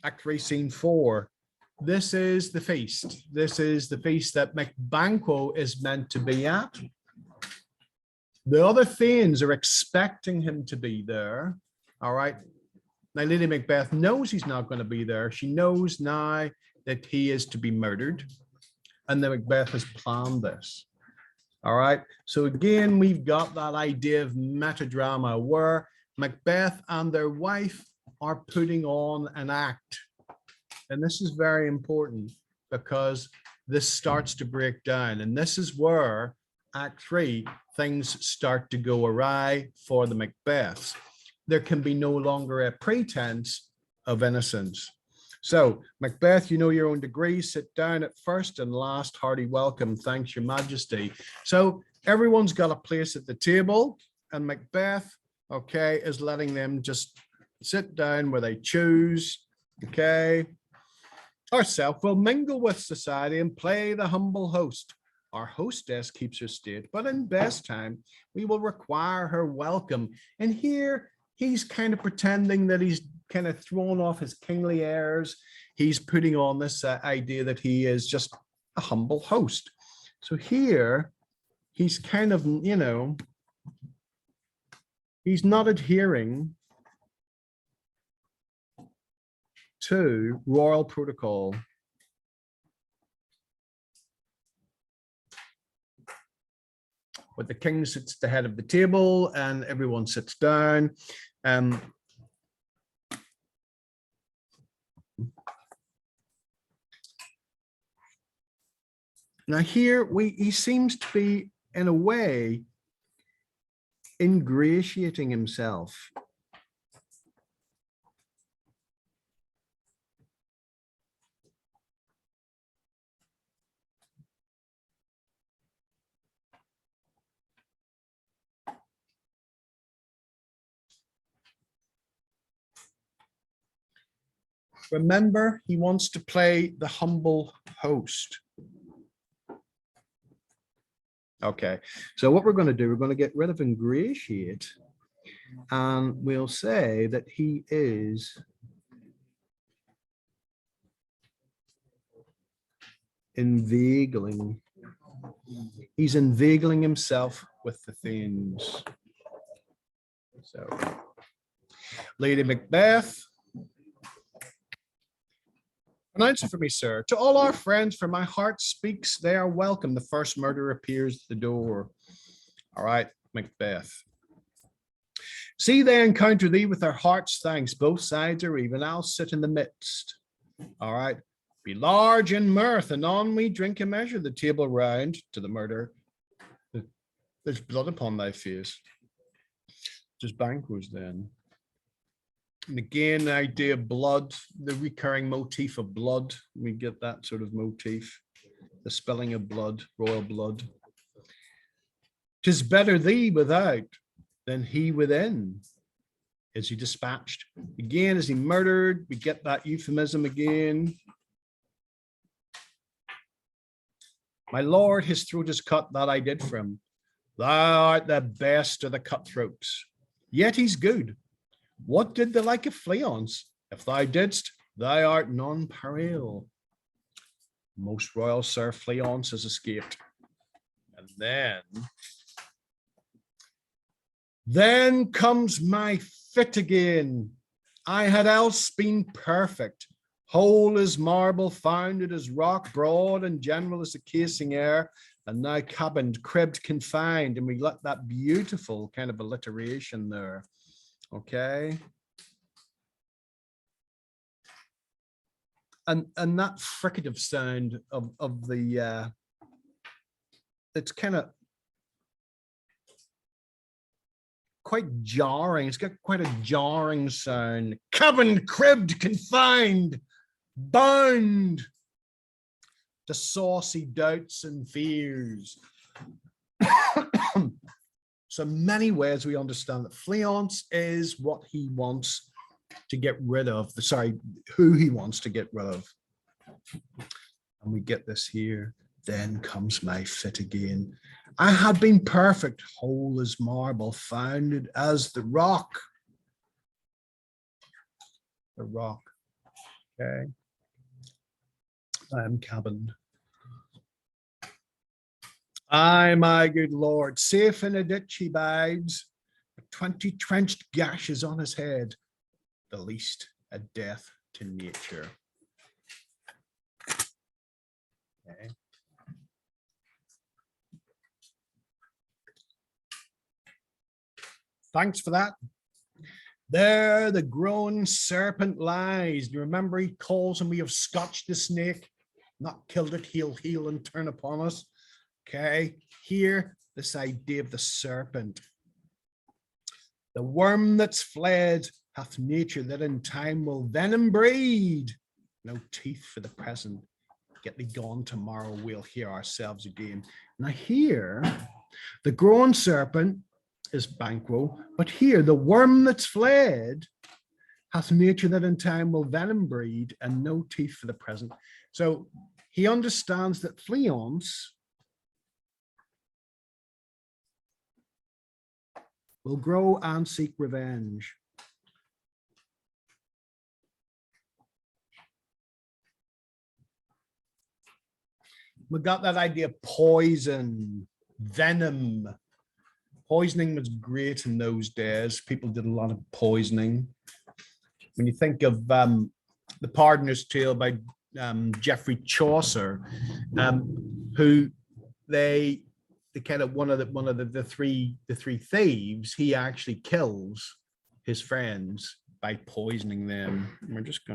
Act 3, Scene 4. This is the feast. This is the feast that McBanquo is meant to be at. The other Thanes are expecting him to be there. All right. Now, Lady Macbeth knows he's not going to be there. She knows now that he is to be murdered. And then Macbeth has planned this. All right. So again, we've got that idea of metadrama where Macbeth and their wife are putting on an act. And this is very important because this starts to break down. And this is where Act 3, things start to go awry for the Macbeths. There can be no longer a pretense of innocence. So, Macbeth, you know your own degree, sit down at first and last, hearty welcome, thanks your majesty. So everyone's got a place at the table and Macbeth, okay, is letting them just sit down where they choose, okay. Ourself will mingle with society and play the humble host. Our hostess keeps her state, but in best time, we will require her welcome. And here he's kind of pretending that he's kind of thrown off his kingly airs. He's putting on this idea that he is just a humble host. So here he's kind of, you know, he's not adhering to royal protocol. But the king sits at the head of the table and everyone sits down. Now here he seems to be, in a way, ingratiating himself. Remember, he wants to play the humble host. Okay, so what we're going to do, we're going to get rid of ingratiate, and we'll say that he is inveigling. He's inveigling himself with the Thanes. So, Lady Macbeth. Announce it for me, sir. To all our friends, for my heart speaks, they are welcome. The first murderer appears at the door. All right, Macbeth. See, they encounter thee with their hearts' thanks. Both sides are even. I'll sit in the midst. All right. Be large in mirth, and on we drink and measure the table round to the murder. There's blood upon thy face. Just Banquo's then. And again, the idea of blood, the recurring motif of blood, we get that sort of motif, the spilling of blood, royal blood. 'Tis better thee without than he within. Is he dispatched? Again, is he murdered? We get that euphemism again. My lord, his throat is cut, that I did for him. Thou art the best of the cutthroats, yet he's good. What did the like of Fleance? If thou didst, thou art nonpareil. Most royal Sir Fleance has escaped. And then comes my fit again. I had else been perfect, whole as marble, founded as rock, broad and general as the casing air, and now cabined, cribbed, confined, and we got that beautiful kind of alliteration there. Okay. And that fricative sound of the it's kind of quite jarring. It's got quite a jarring sound. Cabined, cribbed, confined, bound to saucy doubts and fears. So many ways we understand that Fleance is what he wants to get rid of, who he wants to get rid of. And we get this here. Then comes my fit again. I had been perfect, whole as marble, founded as the rock. The rock. Okay. I am cabined. Aye, my good lord, safe in a ditch he bides, 20 trenched gashes on his head, the least a death to nature. Okay. Thanks for that. There the grown serpent lies. You remember he calls and we have scotched the snake, not killed it, he'll heal and turn upon us. Okay, here, this idea of the serpent. The worm that's fled hath nature that in time will venom breed. No teeth for the present. Get thee gone, tomorrow we'll hear ourselves again. Now here, the grown serpent is Banquo, but here the worm that's fled hath nature that in time will venom breed and no teeth for the present. So he understands that Fleance will grow and seek revenge. We got that idea of poison, venom. Poisoning was great in those days. People did a lot of poisoning. When you think of the Pardoner's Tale by Geoffrey Chaucer, who they kind of one of the three thieves, he actually kills his friends by poisoning them. We're just going